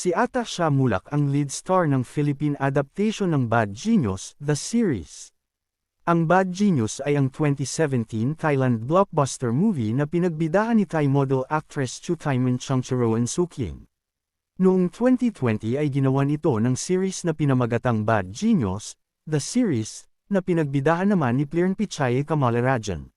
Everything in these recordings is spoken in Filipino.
Si Atasha Mulak ang lead star ng Philippine adaptation ng Bad Genius, the series. Ang Bad Genius ay ang 2017 Thailand blockbuster movie na pinagbidahan ni Thai model actress Chu Taiman Changcharoen Sukying. Noong 2020 ay ginawan ito ng series na pinamagatang Bad Genius, the series, na pinagbidahan naman ni Plern Pichaye Kamalarajan.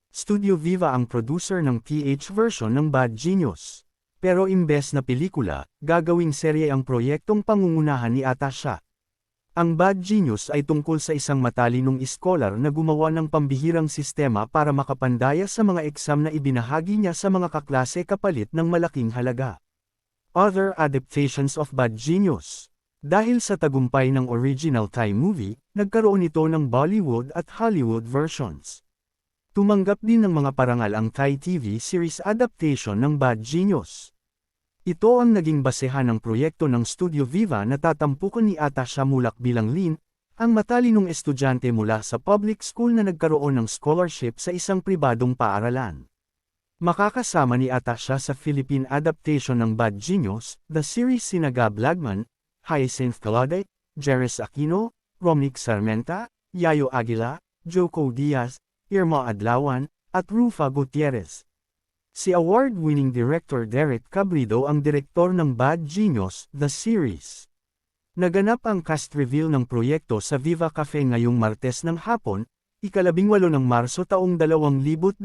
Studio Viva ang producer ng PH version ng Bad Genius. Pero imbes na pelikula, gagawing serye ang proyektong pangungunahan ni Atasha. Ang Bad Genius ay tungkol sa isang matalinong iskolar na gumawa ng pambihirang sistema para makapandaya sa mga eksam na ibinahagi niya sa mga kaklase kapalit ng malaking halaga. Other adaptations of Bad Genius. Dahil sa tagumpay ng original Thai movie, nagkaroon ito ng Bollywood at Hollywood versions. Tumanggap din ng mga parangal ang Thai TV series adaptation ng Bad Genius. Ito ang naging basehan ng proyekto ng Studio Viva na tatampukan ni Atasha Mulak bilang Lin, ang matalinong estudyante mula sa public school na nagkaroon ng scholarship sa isang pribadong paaralan. Makakasama ni Atasha sa Philippine adaptation ng Bad Genius, the series sina Gab Lagman, Hyacinth Calade, Jerez Aquino, Romnick Sarmenta, Yayo Aguila, Joko Diaz, Irma Adlawan, at Rufa Gutierrez. Si award-winning director Derek Cabrido ang direktor ng Bad Genius, the series. Naganap ang cast reveal ng proyekto sa Viva Cafe ngayong Martes ng hapon, ika-18 ng Marso taong 2025.